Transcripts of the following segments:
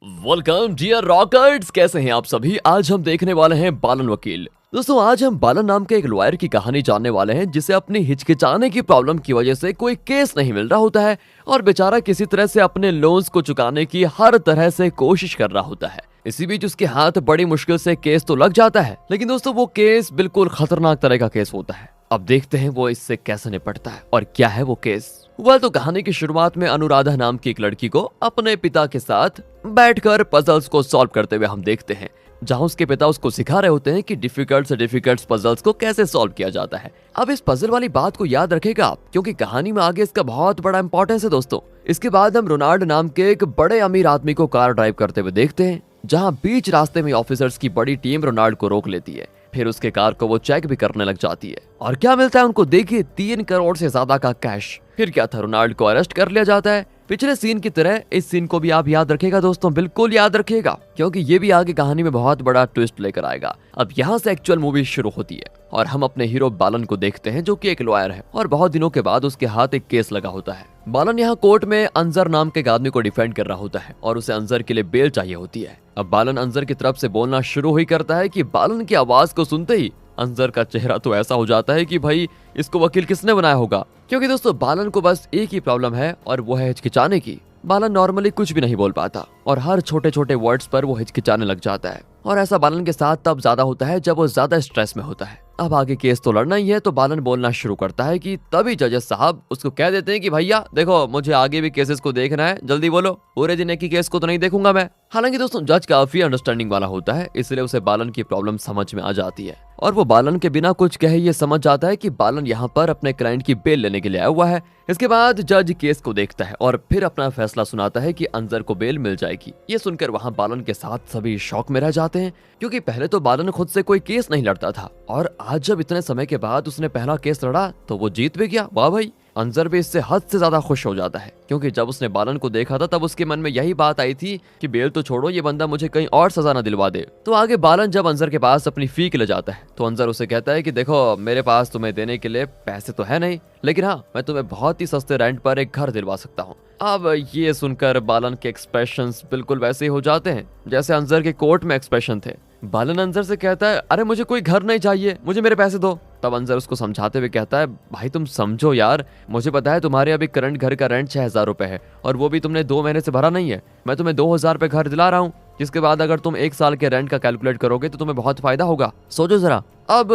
Welcome dear rockers, कैसे हैं आप सभी। आज हम देखने वाले हैं बालन वकील। दोस्तों आज हम बालन नाम के एक लॉयर की कहानी जानने वाले हैं जिसे अपनी हिचकिचाने की प्रॉब्लम की वजह से कोई केस नहीं मिल रहा होता है और बेचारा किसी तरह से अपने लोन्स को चुकाने की हर तरह से कोशिश कर रहा होता है। इसी बीच उसके हाथ बड़ी मुश्किल से केस तो लग जाता है, लेकिन दोस्तों वो केस बिल्कुल खतरनाक तरह का केस होता है। अब देखते हैं वो इससे कैसे निपटता है और क्या है वो केस। वह तो कहानी की शुरुआत में अनुराधा नाम की एक लड़की को अपने पिता के साथ बैठकर पजल्स को सॉल्व करते हुए हम देखते हैं, जहां उसके पिता उसको सिखा रहे होते हैं कि डिफिकल्ट से डिफिकल्ट पजल्स को कैसे सॉल्व किया जाता है। अब इस पजल वाली बात को याद रखेगा आप, क्योंकि कहानी में आगे इसका बहुत बड़ा इंपॉर्टेंस है दोस्तों। इसके बाद हम रोनाल्ड नाम के एक बड़े अमीर आदमी को कार ड्राइव करते हुए देखते हैं, जहां बीच रास्ते में ऑफिसर्स की बड़ी टीम रोनाल्ड को रोक लेती है। फिर उसके कार को वो चेक भी करने लग जाती है और क्या मिलता है उनको, देखिए 3 करोड़ से ज्यादा का कैश। फिर क्या था, रोनाल्ड को अरेस्ट कर लिया जाता है। पिछले सीन की तरह इस सीन को भी आप याद रखिएगा दोस्तों, बिल्कुल याद रखिएगा, क्योंकि ये भी आगे कहानी में बहुत बड़ा ट्विस्ट लेकर आएगा। अब यहाँ से एक्चुअल मूवी शुरू होती है और हम अपने हीरो बालन को देखते हैं, जो कि एक लॉयर है और बहुत दिनों के बाद उसके हाथ एक केस लगा होता है। बालन यहाँ कोर्ट में अंजर नाम के एक आदमी को डिफेंड कर रहा होता है और उसे अंजर के लिए बेल चाहिए होती है। अब बालन अंजर की तरफ से बोलना शुरू ही करता है कि बालन की आवाज को सुनते ही अंजर का चेहरा तो ऐसा हो जाता है कि भाई इसको वकील किसने बनाया होगा, क्योंकि दोस्तों बालन को बस एक ही प्रॉब्लम है और वो है हिचकिचाने की। बालन नॉर्मली कुछ भी नहीं बोल पाता और हर छोटे छोटे वर्ड्स पर वो हिचकिचाने लग जाता है और ऐसा बालन के साथ तब ज्यादा होता है जब वो ज्यादा स्ट्रेस में होता है। अब आगे केस तो लड़ना ही है, तो बालन बोलना शुरू करता है कि तभी जजेस साहब उसको कह देते हैं कि भैया देखो मुझे आगे भी केसेस को देखना है, जल्दी बोलो, पूरे दिन एक ही केस को तो नहीं देखूंगा मैं। हालांकि दोस्तों जज काफी अंडरस्टैंडिंग वाला होता है, इसलिए उसे बालन की प्रॉब्लम समझ में आ जाती है और वो बालन के बिना कुछ कहे ये समझ जाता है कि बालन यहाँ पर अपने क्लाइंट की बेल लेने के लिए आया हुआ है। इसके बाद जज केस को देखता है और फिर अपना फैसला सुनाता है कि अंजर को बेल मिल जाएगी। ये सुनकर वहाँ बालन के साथ सभी शॉक में रह जाते हैं, क्योंकि पहले तो बालन खुद से कोई केस नहीं लड़ता था और आज जब इतने समय के बाद उसने पहला केस लड़ा तो वो जीत भी गया। वाह भाई। अंजर भी इससे हद से ज्यादा खुश हो जाता है, क्योंकि जब उसने बालन को देखा था तब उसके मन में यही बात आई थी कि बेल तो छोड़ो, ये बंदा मुझे कहीं और सजा ना दिलवा दे। तो आगे बालन जब अंजर के पास अपनी फी के लिए जाता है तो अंजर उसे कहता है कि देखो मेरे पास तुम्हें देने के लिए पैसे तो है नहीं, लेकिन हाँ मैं तुम्हें बहुत ही सस्ते रेंट पर एक घर दिलवा सकता हूँ। अब ये सुनकर बालन के एक्सप्रेशंस बिल्कुल वैसे ही हो जाते हैं जैसे अंजर के कोर्ट में एक्सप्रेशन थे। बालन अंजर से कहता है अरे मुझे कोई घर नहीं चाहिए, मुझे मेरे पैसे दो। तब अंजर उसको समझाते हुए कहता है भाई तुम समझो यार, मुझे पता है तुम्हारे अभी करंट घर का रेंट 6,000 रुपए है और वो भी तुमने 2 महीने से भरा नहीं है। मैं तुम्हें 2,000 रुपए घर दिला रहा हूँ, जिसके बाद अगर तुम 1 साल के रेंट का कैलकुलेट करोगे तो तुम्हें बहुत फायदा होगा, सोचो जरा। अब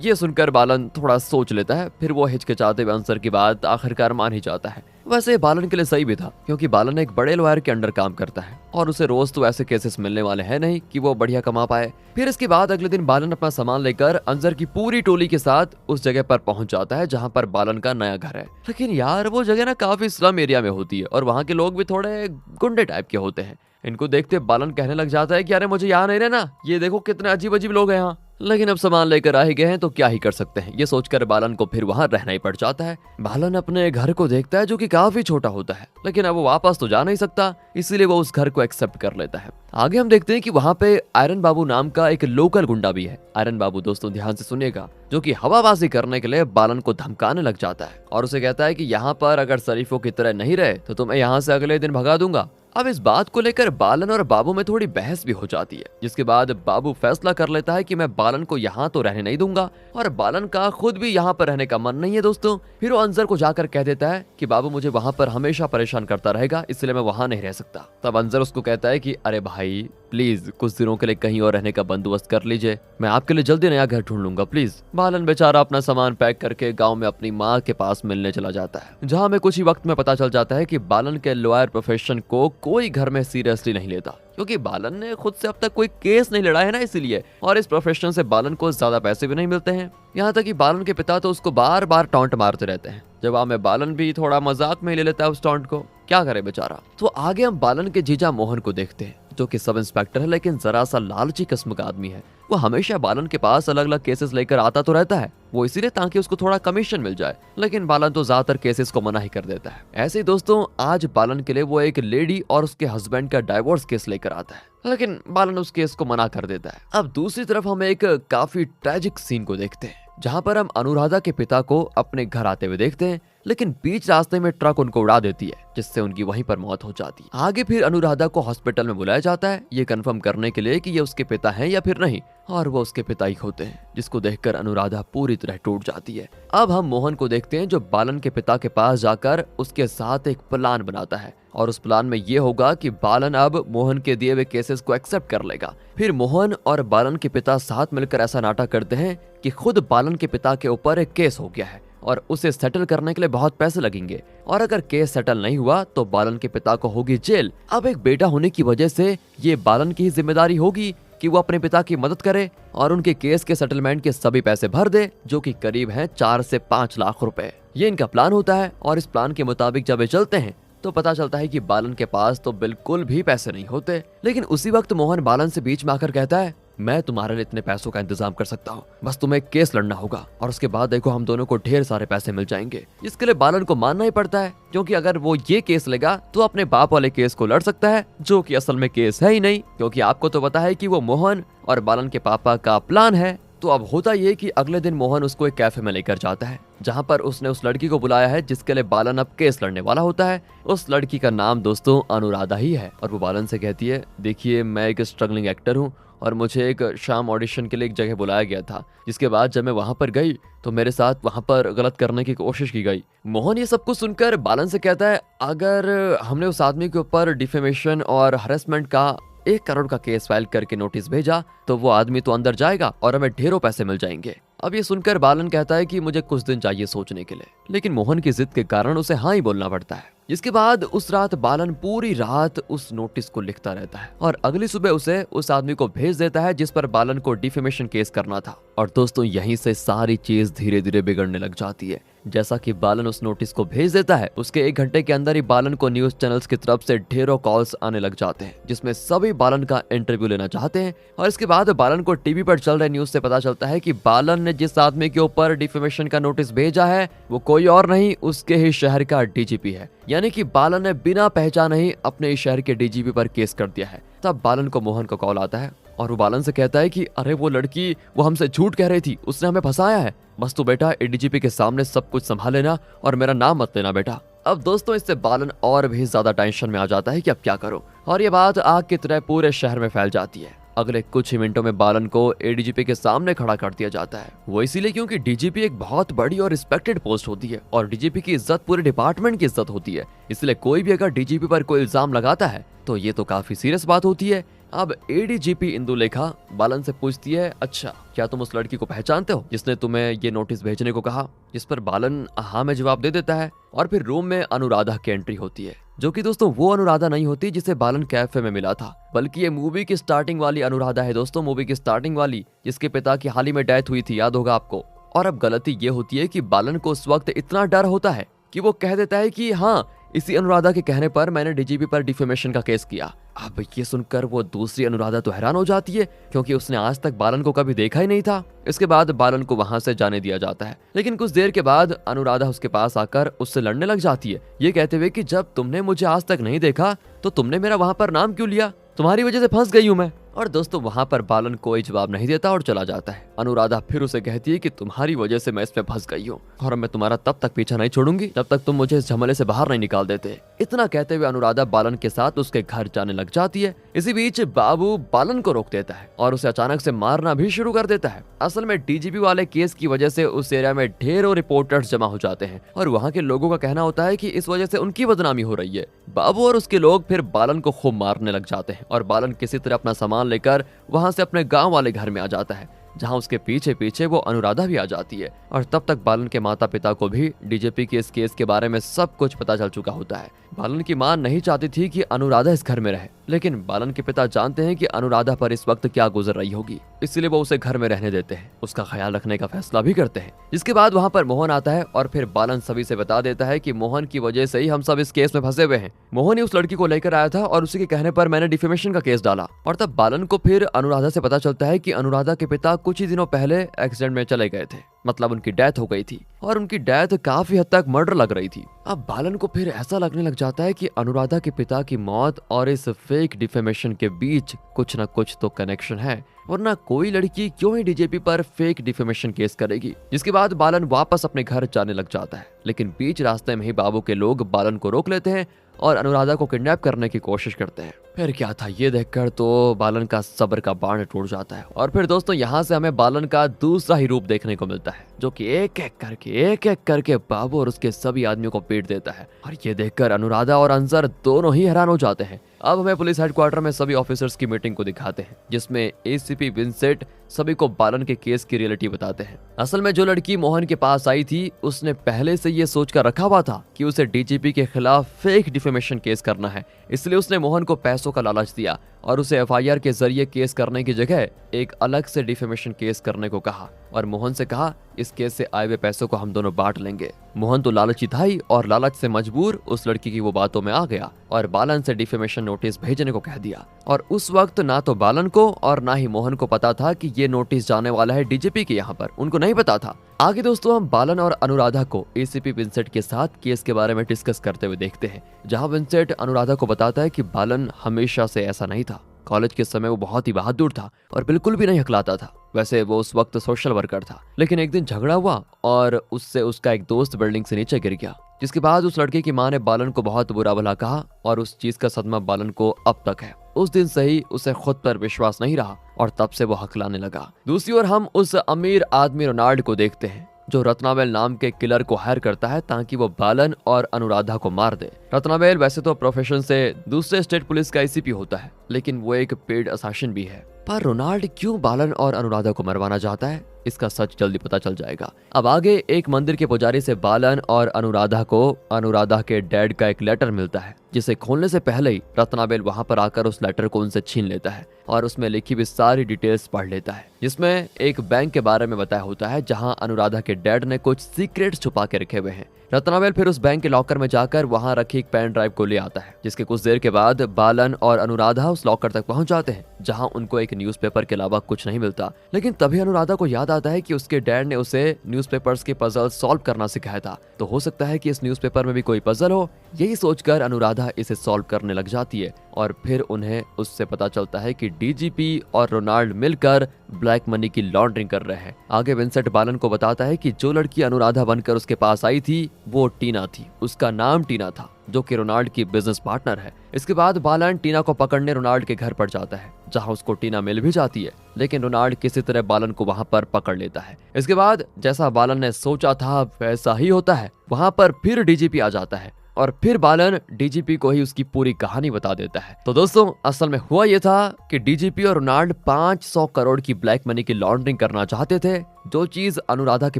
ये सुनकर बालन थोड़ा सोच लेता है, फिर वो हिचकिचाते हुए अंजर की बात आखिरकार मान ही जाता है। वैसे बालन के लिए सही भी था, क्योंकि बालन एक बड़े लॉयर के अंडर काम करता है और उसे रोज तो ऐसे केसेस मिलने वाले हैं नहीं कि वो बढ़िया कमा पाए। फिर इसके बाद अगले दिन बालन अपना सामान लेकर अंजर की पूरी टोली के साथ उस जगह पर पहुंच जाता है जहां पर बालन का नया घर है। लेकिन यार वो जगह ना काफी स्लम एरिया में होती है और वहां के लोग भी थोड़े गुंडे टाइप के होते हैं। इनको देखते बालन कहने लग जाता है कि अरे मुझे यहाँ नहीं रहना, ये देखो कितने अजीब अजीब लोग हैं यहाँ। लेकिन अब सामान लेकर आ ही गए हैं तो क्या ही कर सकते हैं, ये सोचकर बालन को फिर वहां रहना ही पड़ जाता है। बालन अपने घर को देखता है जो कि काफी छोटा होता है, लेकिन अब वो वापस तो जा नहीं सकता, इसीलिए वो उस घर को एक्सेप्ट कर लेता है। आगे हम देखते हैं कि वहां पे आयरन बाबू नाम का एक लोकल गुंडा भी है। आयरन बाबू दोस्तों ध्यान से सुनिएगा, जो कि हवाबाजी करने के लिए बालन को धमकाने लग जाता है और उसे कहता है कि यहाँ पर अगर शरीफों की तरह नहीं रहे तो तुम्हें यहाँ से अगले दिन भगा दूंगा। अब इस बात को लेकर बालन और बाबू में थोड़ी बहस भी हो जाती है, जिसके बाद बाबू फैसला कर लेता है कि मैं बालन को यहाँ तो रहने नहीं दूंगा और बालन का खुद भी यहाँ पर रहने का मन नहीं है दोस्तों। फिर वो अंजर को जाकर कह देता है कि बाबू मुझे वहाँ पर हमेशा परेशान करता रहेगा, इसलिए मैं वहाँ नहीं रह सकता। तब अंजर उसको कहता है कि अरे भाई प्लीज कुछ दिनों के लिए कहीं और रहने का बंदोबस्त कर लीजिए, मैं आपके लिए जल्दी नया घर ढूंढ लूंगा प्लीज। बालन बेचारा अपना सामान पैक करके गांव में अपनी माँ के पास मिलने चला जाता है, जहां में कुछ ही वक्त में पता चल जाता है कि बालन के लॉयर प्रोफेशन को कोई घर में सीरियसली नहीं लेता, क्योंकि बालन ने खुद से अब तक कोई केस नहीं लड़ा है ना, इसलिए। और इस प्रोफेशन से बालन को ज्यादा पैसे भी नहीं मिलते हैं। यहाँ तक कि बालन के पिता तो उसको बार बार टॉन्ट मारते रहते हैं। जवाब में बालन भी थोड़ा मजाक में ले लेता है उस टॉन्ट को, क्या करे बेचारा। तो आगे हम बालन के जीजा मोहन को देखते हैं, जो कि सब इंस्पेक्टर है लेकिन जरा सा लालची किस्म का आदमी है। वो हमेशा बालन के पास अलग अलग केसेस लेकर आता तो रहता है, वो इसीलिए ताकि उसको थोड़ा कमीशन मिल जाए, लेकिन बालन तो ज्यादातर केसेस को मना ही कर देता है। ऐसे ही दोस्तों आज बालन के लिए वो एक लेडी और उसके हस्बैंड का डाइवोर्स केस लेकर आता है, लेकिन बालन उस केस को मना कर देता है। अब दूसरी तरफ हम एक काफी ट्रेजिक सीन को देखते हैं, जहाँ पर हम अनुराधा के पिता को अपने घर आते हुए देखते हैं, लेकिन बीच रास्ते में ट्रक उनको उड़ा देती है, जिससे उनकी वहीं पर मौत हो जाती है। आगे फिर अनुराधा को हॉस्पिटल में बुलाया जाता है, ये कंफर्म करने के लिए कि ये उसके पिता हैं या फिर नहीं, और वो उसके पिता ही होते हैं, जिसको देखकर अनुराधा पूरी तरह टूट जाती है। अब हम मोहन को देखते हैं, जो बालन के पिता के पास जाकर उसके साथ एक प्लान बनाता है, और उस प्लान में ये होगा कि बालन अब मोहन के दिए हुए केसेस को एक्सेप्ट कर लेगा। फिर मोहन और बालन के पिता साथ मिलकर ऐसा नाटक करते हैं कि खुद बालन के पिता के ऊपर एक केस हो गया है और उसे सेटल करने के लिए बहुत पैसे लगेंगे, और अगर केस सेटल नहीं हुआ तो बालन के पिता को होगी जेल। अब एक बेटा होने की वजह से ये बालन की ही जिम्मेदारी होगी कि वो अपने पिता की मदद करे और उनके केस के सेटलमेंट के सभी पैसे भर दे, जो कि करीब हैं 4 से 5 लाख रुपए। ये इनका प्लान होता है, और इस प्लान के मुताबिक जब ये चलते हैं तो पता चलता है कि बालन के पास तो बिल्कुल भी पैसे नहीं होते। लेकिन उसी वक्त मोहन बालन से बीच में आकर कहता है, मैं तुम्हारे लिए इतने पैसों का इंतजाम कर सकता हूँ, बस तुम्हें एक केस लड़ना होगा और उसके बाद देखो हम दोनों को ढेर सारे पैसे मिल जाएंगे। इसके लिए बालन को मानना ही पड़ता है, क्योंकि अगर वो ये केस लेगा तो अपने बाप वाले केस को लड़ सकता है, जो कि असल में केस है ही नहीं, क्योंकि आपको तो पता है कि वो मोहन और बालन के पापा का प्लान है। तो अब होता ये कि अगले दिन मोहन उसको एक कैफे में लेकर जाता है, जहाँ पर उसने उस लड़की को बुलाया है जिसके लिए बालन अब केस लड़ने वाला होता है। उस लड़की का नाम दोस्तों अनुराधा ही है, और वो बालन से कहती है, देखिए मैं एक स्ट्रगलिंग एक्टर हूँ और मुझे एक शाम ऑडिशन के लिए एक जगह बुलाया गया था, जिसके बाद जब मैं वहां पर गई तो मेरे साथ वहां पर गलत करने की कोशिश की गई। मोहन ये सब कुछ सुनकर बालन से कहता है, अगर हमने उस आदमी के ऊपर डिफेमेशन और हरेसमेंट का 1 करोड़ का केस फाइल करके नोटिस भेजा तो वो आदमी तो अंदर जाएगा और हमें ढेरों पैसे मिल जाएंगे। अब ये सुनकर बालन कहता है कि मुझे कुछ दिन चाहिए सोचने के लिए, लेकिन मोहन की जिद के कारण उसे हाँ ही बोलना पड़ता है। इसके बाद उस रात बालन पूरी रात उस नोटिस को लिखता रहता है और अगली सुबह उसे उस आदमी को भेज देता है जिस पर बालन को डिफेमेशन केस करना था। और दोस्तों यहीं से सारी चीज धीरे धीरे बिगड़ने लग जाती है। जैसा कि बालन उस नोटिस को भेज देता है, उसके 1 घंटे के अंदर ही बालन को न्यूज चैनल्स की तरफ से ढेरों कॉल्स आने लग जाते हैं, जिसमें सभी बालन का इंटरव्यू लेना चाहते हैं। और इसके बाद बालन को टीवी पर चल रहे न्यूज से पता चलता है कि बालन ने जिस आदमी के ऊपर डिफेमेशन का नोटिस भेजा है वो कोई और नहीं, उसके ही शहर का डीजीपी है। यानी कि बालन ने बिना पहचाने ही अपने शहर के डीजीपी पर केस कर दिया है। तब बालन को मोहन का कॉल आता है और वो बालन से कहता है कि अरे वो लड़की वो हमसे झूठ कह रही थी, उसने हमें फंसाया है, बस तू बेटा एडीजीपी के सामने सब कुछ संभाल लेना और मेरा नाम मत लेना बेटा। अब दोस्तों इससे बालन और भी ज्यादा टेंशन में आ जाता है कि अब क्या करो, और ये बात आग की तरह पूरे शहर में फैल जाती है। अगले कुछ ही मिनटों में बालन को एडीजीपी के सामने खड़ा कर दिया जाता है। वो इसीलिए क्योंकि डीजीपी एक बहुत बड़ी और रिस्पेक्टेड पोस्ट होती है और डीजीपी की इज्जत पूरे डिपार्टमेंट की इज्जत होती है, इसलिए कोई भी अगर डीजीपी पर कोई इल्जाम लगाता है तो ये तो काफी सीरियस बात होती है। अब एडीजीपी इंदुलेखा बालन से पूछती है, अच्छा क्या तुम उस लड़की को पहचानते हो जिसने तुम्हें ये नोटिस भेजने को कहा? जिस पर बालन हाँ में जवाब दे देता है। और फिर रूम में अनुराधा की एंट्री होती है, जो कि दोस्तों वो अनुराधा नहीं होती जिसे बालन कैफे में मिला था, बल्कि ये मूवी की स्टार्टिंग वाली अनुराधा है दोस्तों, मूवी की स्टार्टिंग वाली जिसके पिता की हाल ही में डेथ हुई थी, याद होगा आपको। और अब गलती ये होती है कि बालन को उस वक्त इतना डर होता है कि वो कह देता है कि हाँ इसी अनुराधा के कहने पर मैंने डीजीपी पर डिफेमेशन का केस किया। अब ये सुनकर वो दूसरी अनुराधा तो हैरान हो जाती है, क्योंकि उसने आज तक बालन को कभी देखा ही नहीं था। इसके बाद बालन को वहां से जाने दिया जाता है, लेकिन कुछ देर के बाद अनुराधा उसके पास आकर उससे लड़ने लग जाती है, ये कहते हुए कि जब तुमने मुझे आज तक नहीं देखा तो तुमने मेरा वहां पर नाम क्यों लिया? तुम्हारी वजह से फंस गई हूं मैं। और दोस्तों वहां पर बालन कोई जवाब नहीं देता और चला जाता है। अनुराधा फिर उसे कहती है कि तुम्हारी वजह से मैं इसमें फंस गई हूँ और मैं तुम्हारा तब तक पीछा नहीं छोड़ूंगी जब तक तुम मुझे इस झमेले से बाहर नहीं निकाल देते। इतना कहते हुए अनुराधा बालन के साथ उसके घर जाने लग जाती है। इसी बीच बाबू बालन को रोक देता है और उसे अचानक से मारना भी शुरू कर देता है। असल में डीजीपी वाले केस की वजह से उस एरिया में ढेरों रिपोर्टर्स जमा हो जाते हैं और वहाँ के लोगों का कहना होता है कि इस वजह से उनकी बदनामी हो रही है। बाबू और उसके लोग फिर बालन को खूब मारने लग जाते हैं और बालन किसी तरह अपना सामान लेकर वहां से अपने गांव वाले घर में आ जाता है, जहां उसके पीछे पीछे वो अनुराधा भी आ जाती है। और तब तक बालन के माता पिता को भी डीजीपी के इस केस के बारे में सब कुछ पता चल चुका होता है। बालन की मां नहीं चाहती थी कि अनुराधा इस घर में रहे, लेकिन बालन के पिता जानते हैं कि अनुराधा पर इस वक्त क्या गुजर रही होगी, इसलिए वो उसे घर में रहने देते हैं, उसका ख्याल रखने का फैसला भी करते हैं। जिसके बाद वहां पर मोहन आता है और फिर बालन सभी से बता देता है कि मोहन की वजह से ही हम सब इस केस में फंसे हुए हैं। मोहन ही उस लड़की को लेकर आया था और उसी के कहने पर मैंने डिफेमेशन का केस डाला। और तब बालन को फिर अनुराधा से पता चलता है कि अनुराधा के पिता कुछ ही दिनों पहले एक्सीडेंट में चले गए थे। मतलब उनकी डेथ हो गई थी और उनकी डेथ काफी हद तक मर्डर लग रही थी। अब बालन को फिर ऐसा लगने लग जाता है कि अनुराधा के पिता की मौत और इस फेक डिफेमेशन के बीच कुछ न कुछ तो कनेक्शन है, वरना कोई लड़की क्यों ही डीजीपी पर फेक डिफेमेशन केस करेगी। जिसके बाद बालन वापस अपने घर जाने लग जाता है, लेकिन बीच रास्ते में ही बाबू के लोग बालन को रोक लेते हैं और अनुराधा को किडनैप करने की कोशिश करते हैं। फिर क्या था, ये देखकर तो बालन का सब्र का बांध टूट जाता है। और फिर दोस्तों यहाँ से हमें बालन का दूसरा ही रूप देखने को मिलता है, जो कि एक एक करके बाबू और उसके सभी आदमियों को पीट देता है। और ये देखकर अनुराधा और अंसर दोनों ही हैरान हो जाते हैं। अब हमें पुलिस हेडक्वार्टर में सभी ऑफिसर्स की मीटिंग को दिखाते हैं, जिसमें एसीपी विंसेंट सभी को बालन के केस की रियलिटी बताते हैं। असल में जो लड़की मोहन के पास आई थी, उसने पहले से ये सोचकर रखा हुआ था कि उसे डीजीपी के खिलाफ फेक डिफेमेशन केस करना है, इसलिए उसने मोहन को पैसों का लालच दिया और उसे एफआईआर के जरिए केस करने की जगह एक अलग से डिफेमेशन केस करने को कहा और मोहन से कहा इस केस से आए हुए पैसों को हम दोनों बांट लेंगे। मोहन तो लालची था ही और लालच से मजबूर उस लड़की की वो बातों में आ गया और बालन से डिफेमेशन नोटिस भेजने को कह दिया। और उस वक्त ना तो बालन को और ना ही मोहन को पता था कि ये नोटिस जाने वाला है डीजीपी के यहाँ पर, उनको नहीं पता था। आगे दोस्तों हम बालन और अनुराधा को एसीपी विंसेंट के साथ केस के बारे में डिस्कस करते हुए देखते हैं, जहाँ विंसेंट अनुराधा को बताता है कि बालन हमेशा से ऐसा नहीं था। कॉलेज के समय वो बहुत ही बहादुर था और बिल्कुल भी नहीं हकलाता था। वैसे वो उस वक्त सोशल वर्कर था, लेकिन एक दिन झगड़ा हुआ और उससे उसका एक दोस्त बिल्डिंग से नीचे गिर गया, जिसके बाद उस लड़के की मां ने बालन को बहुत बुरा भला कहा और उस चीज का सदमा बालन को अब तक है। उस दिन से ही उसे खुद पर विश्वास नहीं रहा और तब से वो हकलाने लगा। दूसरी ओर हम उस अमीर आदमी रोनाल्ड को देखते हैं, जो रत्नाबेल नाम के किलर को हायर करता है ताकि वो बालन और अनुराधा को मार दे। रत्नाबेल वैसे तो प्रोफेशन से दूसरे स्टेट पुलिस का एसीपी होता है, लेकिन वो एक पेड असासिन भी है। पर रोनाल्ड क्यों बालन और अनुराधा को मरवाना चाहता है, इसका सच जल्दी पता चल जाएगा। अब आगे एक मंदिर के पुजारी से बालन और अनुराधा को अनुराधा के डैड का एक लेटर मिलता है, जिसे खोलने से पहले ही रत्नाबेल वहां पर आकर उस लेटर को उनसे छीन लेता है और उसमें लिखी हुई सारी डिटेल्स पढ़ लेता है, जिसमें एक बैंक के बारे में बताया होता है जहां अनुराधा के डैड ने कुछ सीक्रेट्स छुपा के रखे हुए हैं। रत्नाबेल फिर उस बैंक के लॉकर में जाकर वहां रखी एक पेन ड्राइव को ले आता है, जिसके कुछ देर के बाद बालन और अनुराधा उस लॉकर तक पहुंच जाते हैं, जहां उनको एक न्यूज़पेपर के अलावा कुछ नहीं मिलता। लेकिन तभी अनुराधा को याद आता है कि उसके डैड ने उसे न्यूज़पेपर्स के पजल सॉल्व करना सिखाया था, तो हो सकता है कि इस न्यूज़पेपर में भी कोई पजल हो। यही सोचकर अनुराधा इसे सॉल्व करने लग जाती है और फिर उन्हें उससे पता चलता है कि डीजीपी और रोनाल्ड मिलकर ब्लैक मनी की लॉन्ड्रिंग कर रहे हैं। आगे विंसेंट बालन को बताता है कि जो लड़की अनुराधा बनकर उसके पास आई थी वो टीना थी, उसका नाम टीना था, जो कि रोनाल्ड की बिजनेस पार्टनर है। इसके बाद बालन टीना को पकड़ने रोनाल्ड के घर पर जाता है, जहां उसको टीना मिल भी जाती है, लेकिन रोनाल्ड किसी तरह बालन को वहां पर पकड़ लेता है। इसके बाद जैसा बालन ने सोचा था वैसा ही होता है, वहां पर फिर डीजीपी आ जाता है और फिर बालन डीजीपी को ही उसकी पूरी कहानी बता देता है। तो दोस्तों असल में हुआ ये था कि डीजीपी और रोनाल्ड 500 करोड़ की ब्लैक मनी की लॉन्ड्रिंग करना चाहते थे, जो चीज अनुराधा के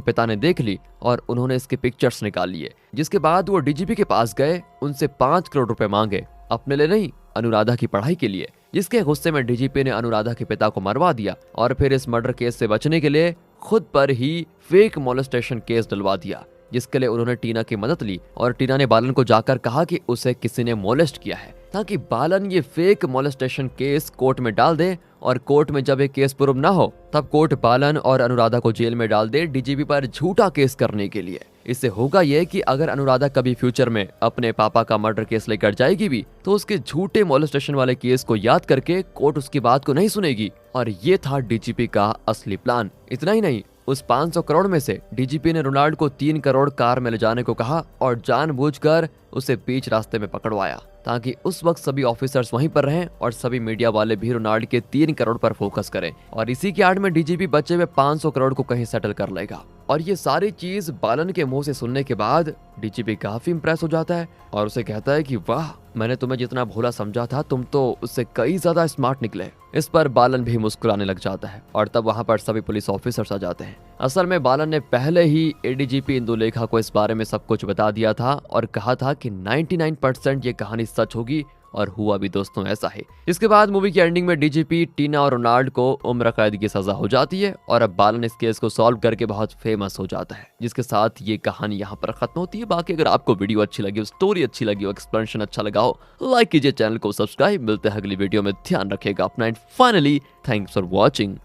पिता ने देख ली और उन्होंने इसके पिक्चर्स निकाल लिए। जिसके बाद वो डीजीपी के पास गए, उनसे 5 करोड़ रुपए मांगे, अपने लिए नहीं अनुराधा की पढ़ाई के लिए। जिसके गुस्से में डीजीपी ने अनुराधा के पिता को मरवा दिया और फिर इस मर्डर केस से बचने के लिए खुद पर ही फेक मोलेस्टेशन केस डलवा दिया, जिसके लिए उन्होंने टीना की मदद ली और टीना ने बालन को जाकर कहा कि उसे किसी ने मोलेस्ट किया है, ताकि बालन ये फेक मोलेस्टेशन केस कोर्ट में डाल दे और कोर्ट में जब एक केस प्रूव ना हो तब कोर्ट बालन और अनुराधा को जेल में डाल दे डीजीपी पर झूठा केस करने के लिए। इससे होगा ये कि अगर अनुराधा कभी फ्यूचर में अपने पापा का मर्डर केस लेकर जाएगी भी, तो उसके झूठे मोलेस्टेशन वाले केस को याद करके कोर्ट उसकी बात को नहीं सुनेगी। और ये था डीजीपी का असली प्लान। इतना ही नहीं, उस 500 करोड़ में से डीजीपी ने रोनाल्ड को 3 करोड़ कार में ले जाने को कहा और जानबूझकर उसे बीच रास्ते में पकड़वाया, ताकि उस वक्त सभी ऑफिसर्स वहीं पर रहें और सभी मीडिया वाले भी रोनाल्ड के 3 करोड़ पर फोकस करें। और इसी की आड़ में डीजीपी बचे हुए 500 करोड़ को कहीं सेटल कर लेगा। और ये सारी चीज बालन के मुंह से सुनने के बाद डीजीपी काफी इंप्रेस हो जाता है और उसे कहता है कि वाह, मैंने तुम्हें जितना भोला समझा था तुम तो उससे कई ज्यादा स्मार्ट निकले। इस पर बालन भी मुस्कुराने लग जाता है और तब वहां पर सभी पुलिस ऑफिसर्स आ जाते हैं। असल में बालन ने पहले ही एडीजीपी इंदुलेखा को इस बारे में सब कुछ बता दिया था और कहा था कि 99% ये कहानी सच होगी, और हुआ भी दोस्तों ऐसा ही। इसके बाद मूवी की एंडिंग में डीजीपी, टीना और रोनाल्ड को उम्र कैद की सजा हो जाती है और अब बालन इस केस को सॉल्व करके बहुत फेमस हो जाता है, जिसके साथ ये कहानी यहाँ पर खत्म होती है। बाकी अगर आपको वीडियो अच्छी लगी हो, स्टोरी अच्छी लगी हो, एक्सप्लेनेशन अच्छा लगा हो, लाइक कीजिए, चैनल को सब्सक्राइब। मिलते हैं अगली वीडियो में, ध्यान रखिएगा अपना and finally thanks for watching.